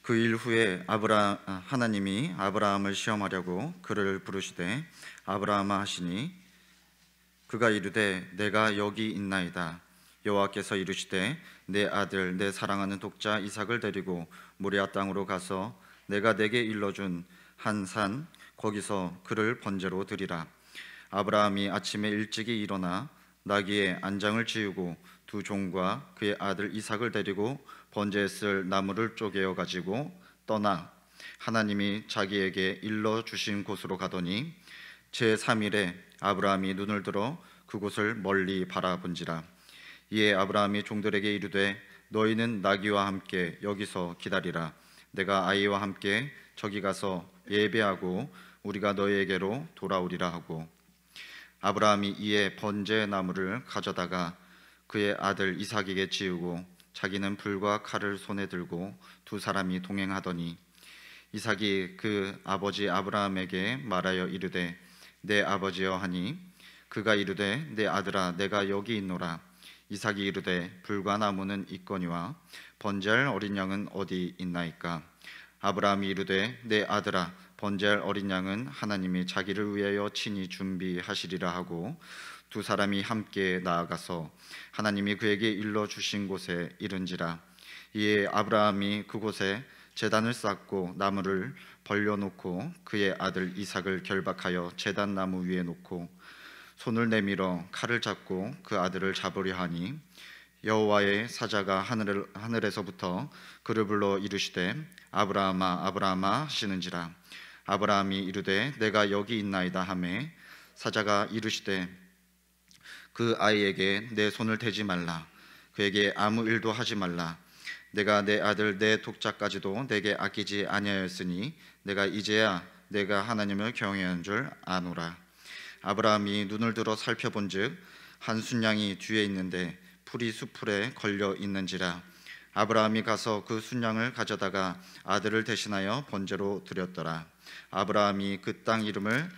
그 일 후에 하나님이 아브라함을 시험하려고 그를 부르시되 아브라함아 하시니 그가 이르되 내가 여기 있나이다. 여호와께서 이르시되 내 아들 내 사랑하는 독자 이삭을 데리고 모리아 땅으로 가서 내가 내게 일러준 한 산 거기서 그를 번제로 드리라. 아브라함이 아침에 일찍이 일어나 나귀의 안장을 지우고 두 종과 그의 아들 이삭을 데리고 번제에 쓸 나무를 쪼개어 가지고 떠나 하나님이 자기에게 일러 주신 곳으로 가더니 제3일에 아브라함이 눈을 들어 그곳을 멀리 바라본지라. 이에 아브라함이 종들에게 이르되 너희는 나귀와 함께 여기서 기다리라. 내가 아이와 함께 저기 가서 예배하고 우리가 너희에게로 돌아오리라 하고, 아브라함이 이에 번제 나무를 가져다가 그의 아들 이삭에게 지우고 자기는 불과 칼을 손에 들고 두 사람이 동행하더니 이삭이 그 아버지 아브라함에게 말하여 이르되 내 아버지여 하니 그가 이르되 내 아들아 내가 여기 있노라. 이삭이 이르되 불과 나무는 있거니와 번제할 어린 양은 어디 있나이까. 아브라함이 이르되 내 아들아 번제할 어린 양은 하나님이 자기를 위하여 친히 준비하시리라 하고 두 사람이 함께 나아가서 하나님이 그에게 일러 주신 곳에 이른지라. 이에 아브라함이 그곳에 제단을 쌓고 나무를 벌려놓고 그의 아들 이삭을 결박하여 제단 나무 위에 놓고 손을 내밀어 칼을 잡고 그 아들을 잡으려 하니 여호와의 사자가 하늘에서부터 그를 불러 이르시되 아브라함아 아브라함아 하시는지라. 아브라함이 이르되 내가 여기 있나이다 하매 사자가 이르시되 그 아이에게 내 손을 대지 말라. 그에게 아무 일도 하지 말라. 내가 내 아들 내 독자까지도 내게 아끼지 아니하였으니 내가 이제야 내가 하나님을 경외한 줄 아노라. 아브라함이 눈을 들어 살펴본즉 한 순양이 뒤에 있는데 풀이 수풀에 걸려 있는지라. 아브라함이 가서 그 순양을 가져다가 아들을 대신하여 번제로 드렸더라. 아브라함이 그 땅 이름을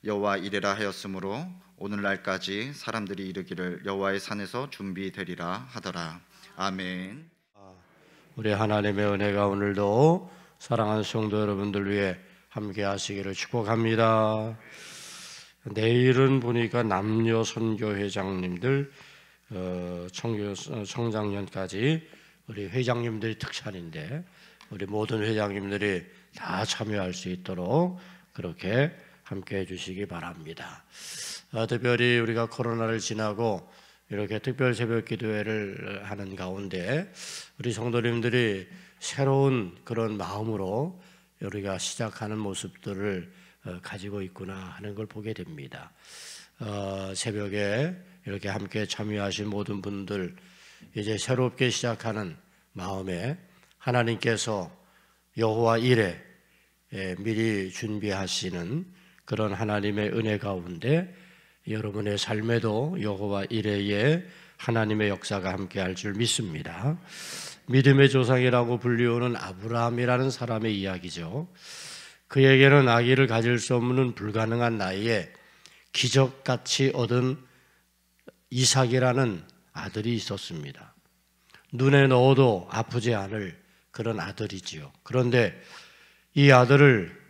여호와 이레라 하였으므로 오늘날까지 사람들이 이르기를 여호와의 산에서 준비되리라 하더라. 아멘. 우리 하나님의 은혜가 오늘도 사랑하는 성도 여러분들 위해 함께 하시기를 축복합니다. 내일은 보니까 남녀 선교회장님들 청장년까지 우리 회장님들이 특찬인데 우리 모든 회장님들이 다 참여할 수 있도록 그렇게 함께 해주시기 바랍니다. 특별히 우리가 코로나를 지나고 이렇게 특별 새벽 기도회를 하는 가운데 우리 성도님들이 새로운 그런 마음으로 우리가 시작하는 모습들을 가지고 있구나 하는 걸 보게 됩니다. 새벽에 이렇게 함께 참여하신 모든 분들 이제 새롭게 시작하는 마음에 하나님께서 여호와 이레 미리 준비하시는 그런 하나님의 은혜 가운데 여러분의 삶에도 여호와 이레의 하나님의 역사가 함께할 줄 믿습니다. 믿음의 조상이라고 불리우는 아브라함이라는 사람의 이야기죠. 그에게는 아기를 가질 수 없는 불가능한 나이에 기적같이 얻은 이삭이라는 아들이 있었습니다. 눈에 넣어도 아프지 않을 그런 아들이지요. 그런데 이 아들을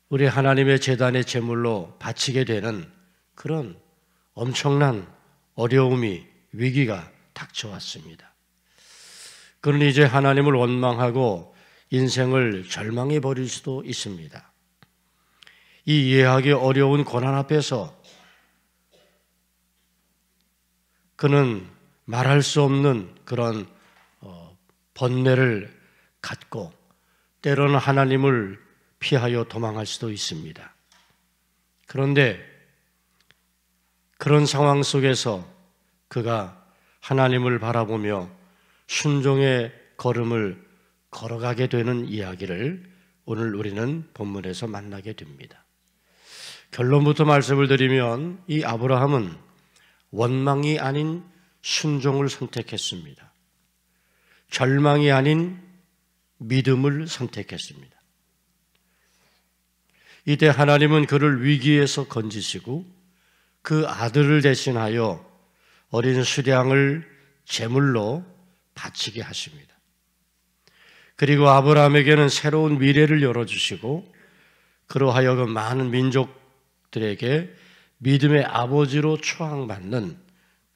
우리 하나님의 제단의 제물로 바치게 되는 그런 엄청난 어려움이 위기가 닥쳐왔습니다. 그는 이제 하나님을 원망하고 인생을 절망해 버릴 수도 있습니다. 이 이해하기 어려운 고난 앞에서 그는 말할 수 없는 그런 번뇌를 갖고 때로는 하나님을 피하여 도망할 수도 있습니다. 그런데 그런 상황 속에서 그가 하나님을 바라보며 순종의 걸음을 걸어가게 되는 이야기를 오늘 우리는 본문에서 만나게 됩니다. 결론부터 말씀을 드리면 이 아브라함은 원망이 아닌 순종을 선택했습니다. 절망이 아닌 믿음을 선택했습니다. 이때 하나님은 그를 위기에서 건지시고 그 아들을 대신하여 어린 수량을 제물로 바치게 하십니다. 그리고 아브라함에게는 새로운 미래를 열어주시고 그로 하여금 많은 민족들에게 믿음의 아버지로 추앙받는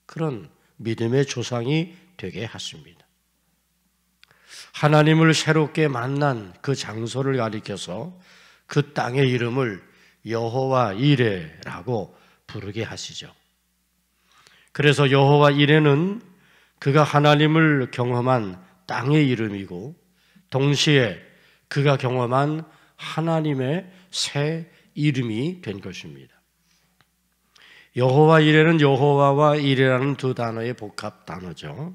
그런 믿음의 조상이 되게 하십니다. 하나님을 새롭게 만난 그 장소를 가리켜서 그 땅의 이름을 여호와 이레라고 부르게 하시죠. 그래서 여호와 이레는 그가 하나님을 경험한 땅의 이름이고 동시에 그가 경험한 하나님의 새 이름이 된 것입니다. 여호와 이레는 여호와와 이레라는 두 단어의 복합 단어죠.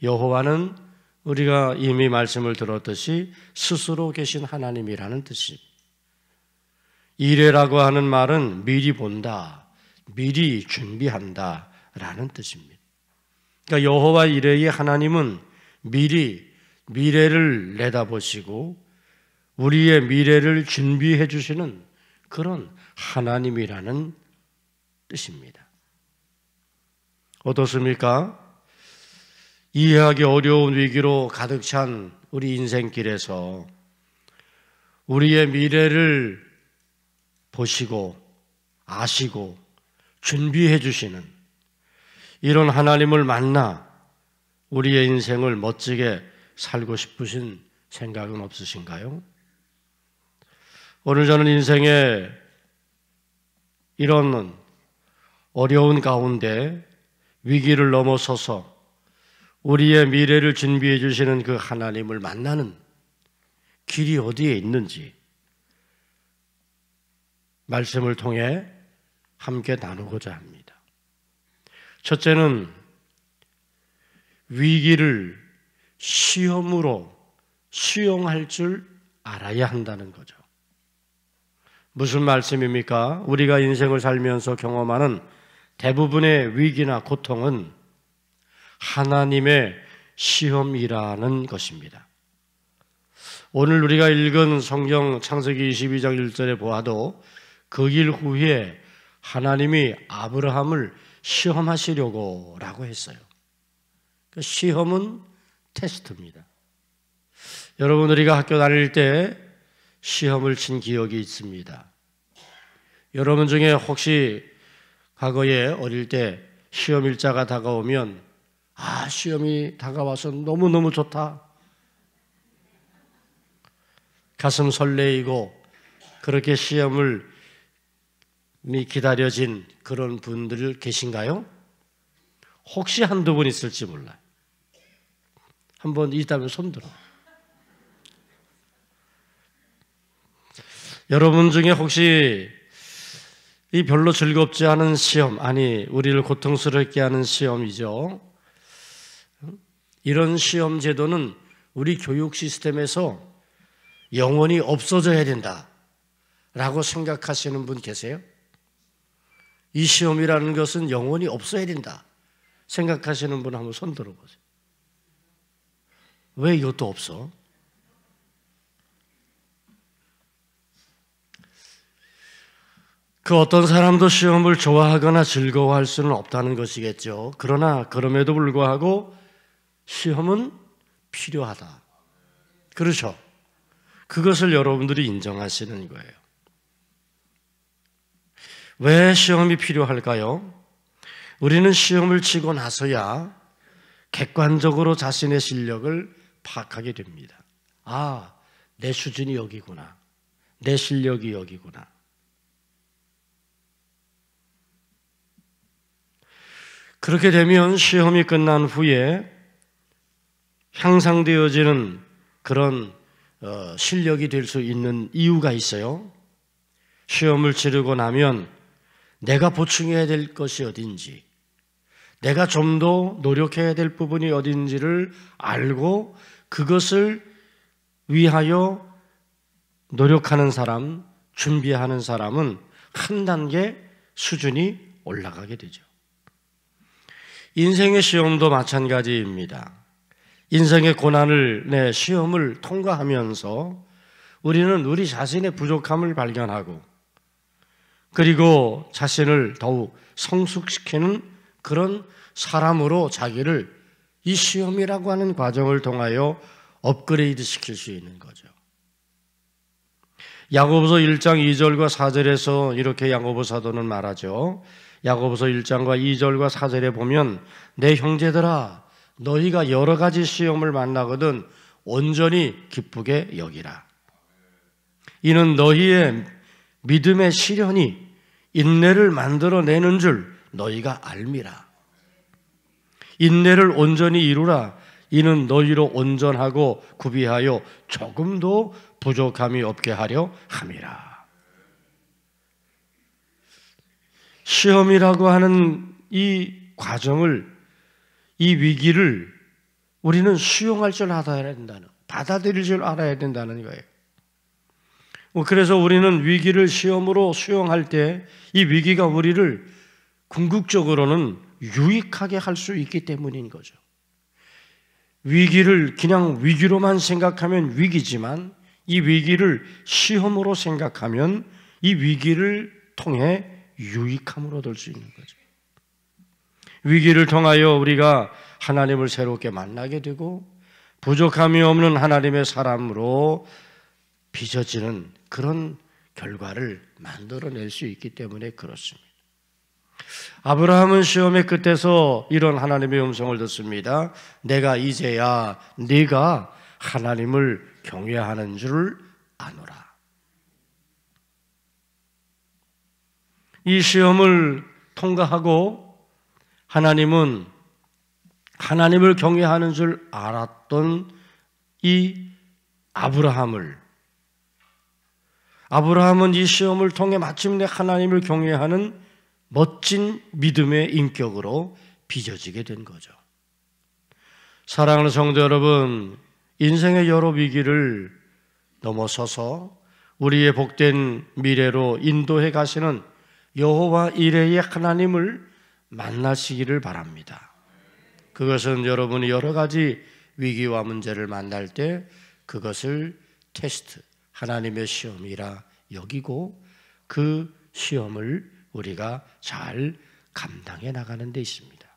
여호와는 우리가 이미 말씀을 들었듯이 스스로 계신 하나님이라는 뜻입니다. 이레라고 하는 말은 미리 본다, 미리 준비한다 라는 뜻입니다. 그러니까 여호와 이레의 하나님은 미리 미래를 내다보시고 우리의 미래를 준비해 주시는 그런 하나님이라는 뜻입니다. 어떻습니까? 이해하기 어려운 위기로 가득 찬 우리 인생길에서 우리의 미래를 보시고 아시고 준비해 주시는 이런 하나님을 만나 우리의 인생을 멋지게 살고 싶으신 생각은 없으신가요? 오늘 저는 인생에 이런 어려운 가운데 위기를 넘어서서 우리의 미래를 준비해 주시는 그 하나님을 만나는 길이 어디에 있는지 말씀을 통해 함께 나누고자 합니다. 첫째는 위기를 시험으로 수용할 줄 알아야 한다는 거죠. 무슨 말씀입니까? 우리가 인생을 살면서 경험하는 대부분의 위기나 고통은 하나님의 시험이라는 것입니다. 오늘 우리가 읽은 성경 창세기 22장 1절에 보아도 그 일 후에 하나님이 아브라함을 시험하시려고 라고 했어요. 그 시험은 테스트입니다. 여러분, 우리가 학교 다닐 때 시험을 친 기억이 있습니다. 여러분 중에 혹시 과거에 어릴 때 시험 일자가 다가오면 시험이 다가와서 너무너무 좋다. 가슴 설레이고 그렇게 시험을 기다려진 그런 분들 계신가요? 혹시 한두 분 있을지 몰라요. 한번 있다면 손들어. 여러분 중에 혹시 이 별로 즐겁지 않은 시험, 아니 우리를 고통스럽게 하는 시험이죠. 이런 시험 제도는 우리 교육 시스템에서 영원히 없어져야 된다라고 생각하시는 분 계세요? 이 시험이라는 것은 영원히 없어야 된다 생각하시는 분 한번 손 들어보세요. 왜 이것도 없어? 그 어떤 사람도 시험을 좋아하거나 즐거워할 수는 없다는 것이겠죠. 그러나 그럼에도 불구하고 시험은 필요하다. 그렇죠? 그것을 여러분들이 인정하시는 거예요. 왜 시험이 필요할까요? 우리는 시험을 치고 나서야 객관적으로 자신의 실력을 파악하게 됩니다. 내 수준이 여기구나. 내 실력이 여기구나. 그렇게 되면 시험이 끝난 후에 향상되어지는 그런 실력이 될 수 있는 이유가 있어요. 시험을 치르고 나면 내가 보충해야 될 것이 어딘지, 내가 좀 더 노력해야 될 부분이 어딘지를 알고 그것을 위하여 노력하는 사람, 준비하는 사람은 한 단계 수준이 올라가게 되죠. 인생의 시험도 마찬가지입니다. 인생의 고난을, 시험을 통과하면서 우리는 우리 자신의 부족함을 발견하고 그리고 자신을 더욱 성숙시키는 그런 사람으로 자기를 이 시험이라고 하는 과정을 통하여 업그레이드 시킬 수 있는 거죠. 야고보서 1장 2절과 4절에서 이렇게 야고보 사도는 말하죠. 야고보서 1장과 2절과 4절에 보면 내 형제들아 너희가 여러 가지 시험을 만나거든 온전히 기쁘게 여기라. 이는 너희의 믿음의 시련이 인내를 만들어내는 줄 너희가 알미라. 인내를 온전히 이루라. 이는 너희로 온전하고 구비하여 조금도 부족함이 없게 하려 함이라. 시험이라고 하는 이 과정을, 이 위기를 우리는 수용할 줄 알아야 된다는, 받아들일 줄 알아야 된다는 거예요. 그래서 우리는 위기를 시험으로 수용할 때 이 위기가 우리를 궁극적으로는 유익하게 할 수 있기 때문인 거죠. 위기를 그냥 위기로만 생각하면 위기지만 이 위기를 시험으로 생각하면 이 위기를 통해 유익함을 얻을 수 있는 거죠. 위기를 통하여 우리가 하나님을 새롭게 만나게 되고 부족함이 없는 하나님의 사람으로 빚어지는 그런 결과를 만들어낼 수 있기 때문에 그렇습니다. 아브라함은 시험의 끝에서 이런 하나님의 음성을 듣습니다. 내가 이제야 네가 하나님을 경외하는 줄 아노라. 이 시험을 통과하고 하나님은 하나님을 경외하는 줄 알았던 이 아브라함은 이 시험을 통해 마침내 하나님을 경외하는 멋진 믿음의 인격으로 빚어지게 된 거죠. 사랑하는 성도 여러분, 인생의 여러 위기를 넘어서서 우리의 복된 미래로 인도해 가시는 여호와 이레의 하나님을 만나시기를 바랍니다. 그것은 여러분이 여러 가지 위기와 문제를 만날 때 그것을 테스트, 하나님의 시험이라 여기고 그 시험을 우리가 잘 감당해 나가는 데 있습니다.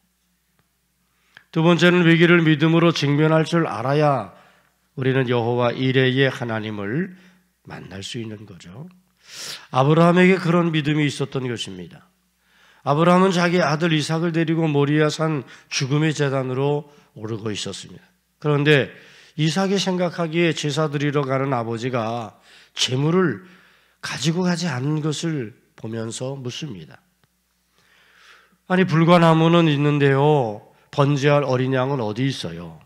두 번째는 위기를 믿음으로 직면할 줄 알아야 우리는 여호와 이레의 하나님을 만날 수 있는 거죠. 아브라함에게 그런 믿음이 있었던 것입니다. 아브라함은 자기 아들 이삭을 데리고 모리아 산 죽음의 제단으로 오르고 있었습니다. 그런데 이삭이 생각하기에 제사 드리러 가는 아버지가 제물을 가지고 가지 않은 것을 보면서 묻습니다. 아니 불과나무는 있는데요, 번제할 어린 양은 어디 있어요?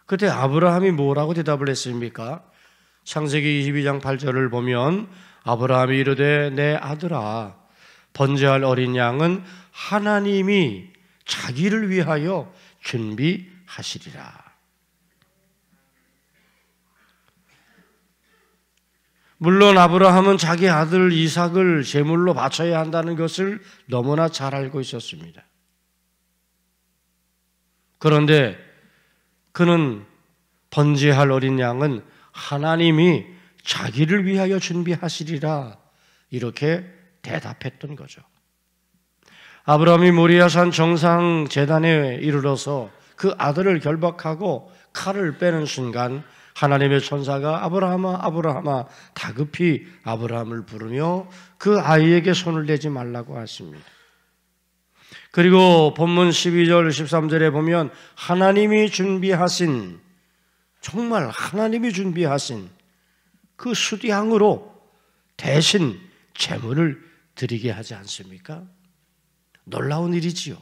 그때 아브라함이 뭐라고 대답을 했습니까? 창세기 22장 8절을 보면 아브라함이 이르되 내 아들아 번제할 어린 양은 하나님이 자기를 위하여 준비하시리라. 물론 아브라함은 자기 아들 이삭을 제물로 바쳐야 한다는 것을 너무나 잘 알고 있었습니다. 그런데 그는 번제할 어린 양은 하나님이 자기를 위하여 준비하시리라 이렇게 대답했던 거죠. 아브라함이 모리아산 정상 제단에 이르러서 그 아들을 결박하고 칼을 빼는 순간 하나님의 천사가 아브라함아 아브라함아 다급히 아브라함을 부르며 그 아이에게 손을 대지 말라고 하십니다. 그리고 본문 12절 13절에 보면 하나님이 준비하신, 정말 하나님이 준비하신 그 수량으로 대신 제물을 드리게 하지 않습니까? 놀라운 일이지요.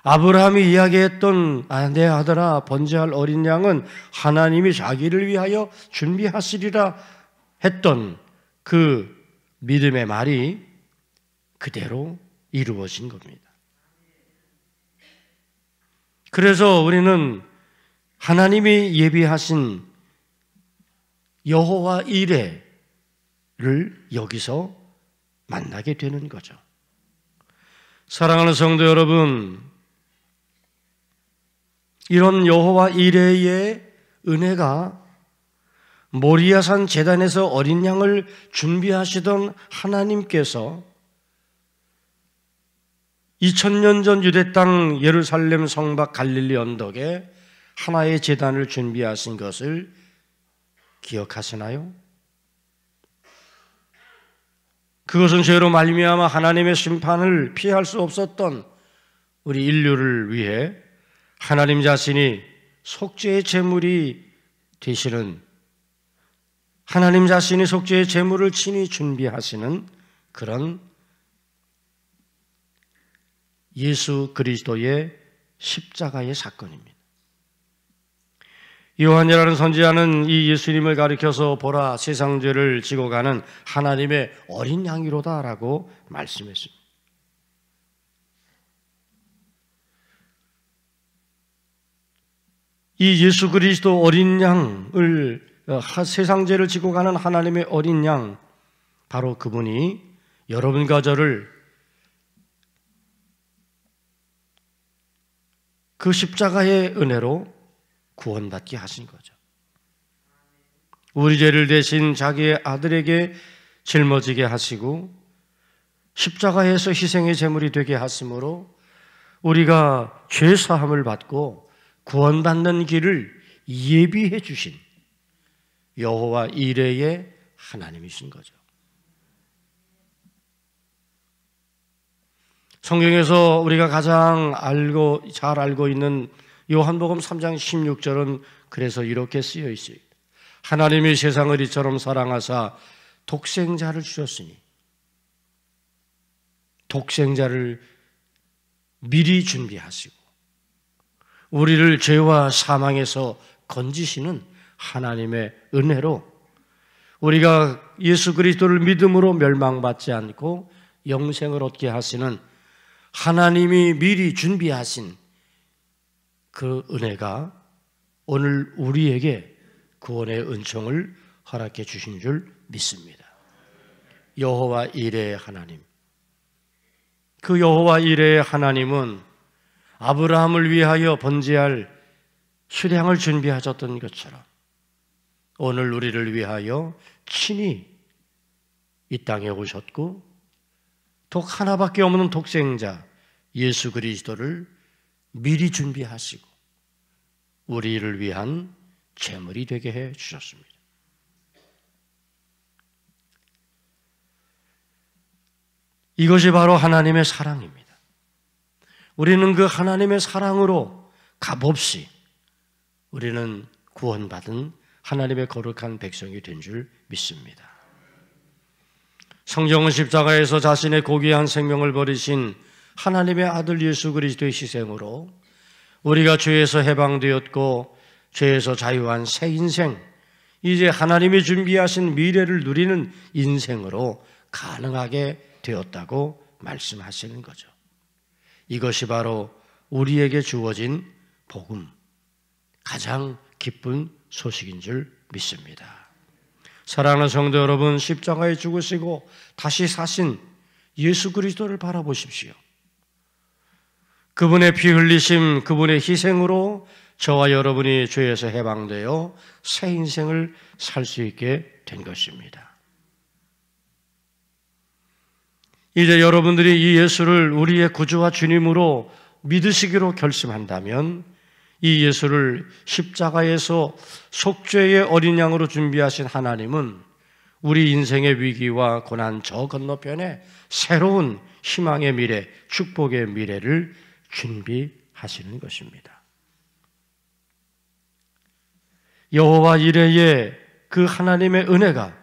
아브라함이 이야기했던 내 아들아 번제할 어린 양은 하나님이 자기를 위하여 준비하시리라 했던 그 믿음의 말이 그대로 이루어진 겁니다. 그래서 우리는 하나님이 예비하신 여호와 이레를 여기서 만나게 되는 거죠. 사랑하는 성도 여러분, 이런 여호와 이레의 은혜가 모리아산 제단에서 어린 양을 준비하시던 하나님께서 2000년 전 유대 땅 예루살렘 성곽 갈릴리 언덕에 하나의 제단을 준비하신 것을 기억하시나요? 그것은 죄로 말미암아 하나님의 심판을 피할 수 없었던 우리 인류를 위해 하나님 자신이 속죄의 제물이 되시는, 하나님 자신이 속죄의 제물을 친히 준비하시는 그런 예수 그리스도의 십자가의 사건입니다. 요한이라는 선지자는 이 예수님을 가리켜서 보라, 세상 죄를 지고 가는 하나님의 어린 양이로다라고 말씀했습니다. 이 예수 그리스도 어린 양을, 세상 죄를 지고 가는 하나님의 어린 양, 바로 그분이 여러분과 저를 그 십자가의 은혜로 구원받게 하신 거죠. 우리 죄를 대신 자기의 아들에게 짊어지게 하시고 십자가에서 희생의 제물이 되게 하심으로 우리가 죄 사함을 받고 구원받는 길을 예비해 주신 여호와 이레의 하나님이신 거죠. 성경에서 우리가 가장 잘 알고 있는 요한복음 3장 16절은 그래서 이렇게 쓰여 있습니다. 하나님이 세상을 이처럼 사랑하사 독생자를 주셨으니, 독생자를 미리 준비하시고 우리를 죄와 사망에서 건지시는 하나님의 은혜로 우리가 예수 그리스도를 믿음으로 멸망받지 않고 영생을 얻게 하시는 하나님이 미리 준비하신 그 은혜가 오늘 우리에게 구원의 은총을 허락해 주신 줄 믿습니다. 여호와 이레의 하나님, 그 여호와 이레의 하나님은 아브라함을 위하여 번제할 수량을 준비하셨던 것처럼 오늘 우리를 위하여 친히 이 땅에 오셨고 독 하나밖에 없는 독생자 예수 그리스도를 미리 준비하시고 우리를 위한 제물이 되게 해 주셨습니다. 이것이 바로 하나님의 사랑입니다. 우리는 그 하나님의 사랑으로 값없이 우리는 구원받은 하나님의 거룩한 백성이 된 줄 믿습니다. 성경은 십자가에서 자신의 고귀한 생명을 버리신 하나님의 아들 예수 그리스도의 희생으로 우리가 죄에서 해방되었고 죄에서 자유한 새 인생, 이제 하나님이 준비하신 미래를 누리는 인생으로 가능하게 되었다고 말씀하시는 거죠. 이것이 바로 우리에게 주어진 복음, 가장 기쁜 소식인 줄 믿습니다. 사랑하는 성도 여러분, 십자가에 죽으시고 다시 사신 예수 그리스도를 바라보십시오. 그분의 피 흘리심, 그분의 희생으로 저와 여러분이 죄에서 해방되어 새 인생을 살 수 있게 된 것입니다. 이제 여러분들이 이 예수를 우리의 구주와 주님으로 믿으시기로 결심한다면 이 예수를 십자가에서 속죄의 어린 양으로 준비하신 하나님은 우리 인생의 위기와 고난 저 건너편에 새로운 희망의 미래, 축복의 미래를 준비하시는 것입니다. 여호와 이레의 그 하나님의 은혜가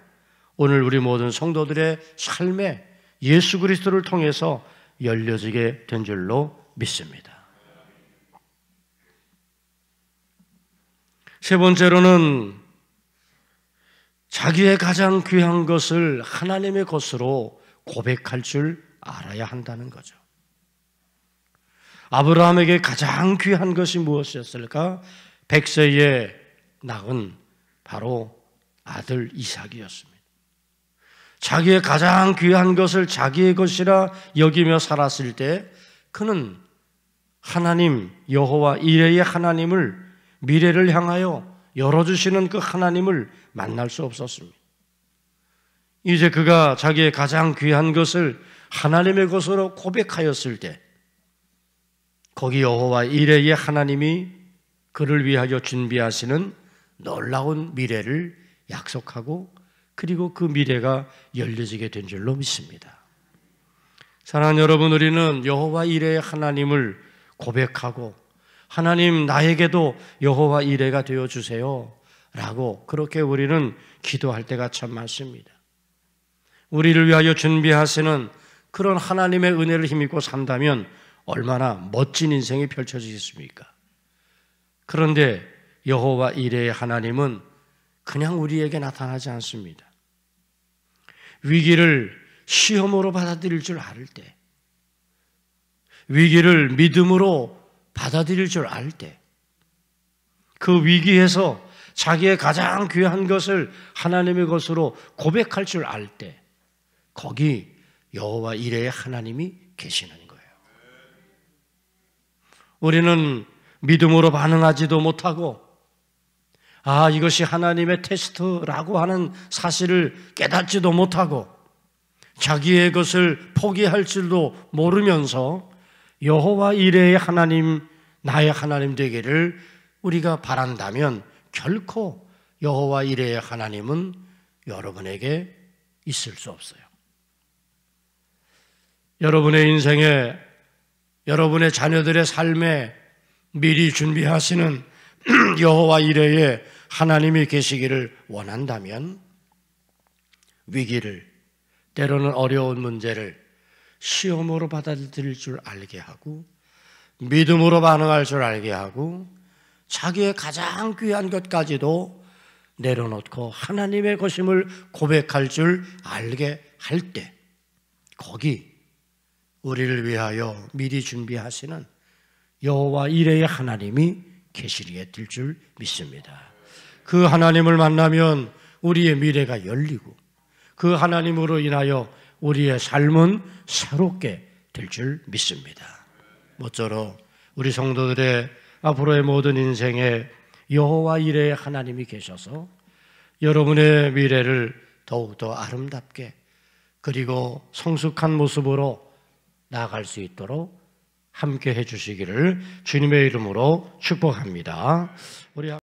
오늘 우리 모든 성도들의 삶에 예수 그리스도를 통해서 열려지게 된 줄로 믿습니다. 세 번째로는 자기의 가장 귀한 것을 하나님의 것으로 고백할 줄 알아야 한다는 거죠. 아브라함에게 가장 귀한 것이 무엇이었을까? 100세에 낳은 바로 아들 이삭이었습니다. 자기의 가장 귀한 것을 자기의 것이라 여기며 살았을 때 그는 하나님, 여호와 이레의 하나님을, 미래를 향하여 열어주시는 그 하나님을 만날 수 없었습니다. 이제 그가 자기의 가장 귀한 것을 하나님의 것으로 고백하였을 때 거기 여호와 이레의 하나님이 그를 위하여 준비하시는 놀라운 미래를 약속하고 그리고 그 미래가 열려지게 된 줄로 믿습니다. 사랑하는 여러분, 우리는 여호와 이레의 하나님을 고백하고 하나님 나에게도 여호와 이레가 되어주세요 라고 그렇게 우리는 기도할 때가 참 많습니다. 우리를 위하여 준비하시는 그런 하나님의 은혜를 힘입고 산다면 얼마나 멋진 인생이 펼쳐지겠습니까? 그런데 여호와 이레의 하나님은 그냥 우리에게 나타나지 않습니다. 위기를 시험으로 받아들일 줄 알 때, 위기를 믿음으로 받아들일 줄 알 때, 그 위기에서 자기의 가장 귀한 것을 하나님의 것으로 고백할 줄 알 때, 거기 여호와 이레의 하나님이 계시는 거예요. 우리는 믿음으로 반응하지도 못하고 이것이 하나님의 테스트라고 하는 사실을 깨닫지도 못하고 자기의 것을 포기할 줄도 모르면서 여호와 이레의 하나님, 나의 하나님 되기를 우리가 바란다면 결코 여호와 이레의 하나님은 여러분에게 있을 수 없어요. 여러분의 인생에, 여러분의 자녀들의 삶에 미리 준비하시는 여호와 이레의 하나님이 계시기를 원한다면 위기를, 때로는 어려운 문제를 시험으로 받아들일 줄 알게 하고 믿음으로 반응할 줄 알게 하고 자기의 가장 귀한 것까지도 내려놓고 하나님의 것임을 고백할 줄 알게 할 때 거기 우리를 위하여 미리 준비하시는 여호와 이레의 하나님이 계시게 될 줄 믿습니다. 그 하나님을 만나면 우리의 미래가 열리고 그 하나님으로 인하여 우리의 삶은 새롭게 될 줄 믿습니다. 모쪼록 우리 성도들의 앞으로의 모든 인생에 여호와 이레의 하나님이 계셔서 여러분의 미래를 더욱더 아름답게 그리고 성숙한 모습으로 나아갈 수 있도록 함께 해주시기를 주님의 이름으로 축복합니다. 우리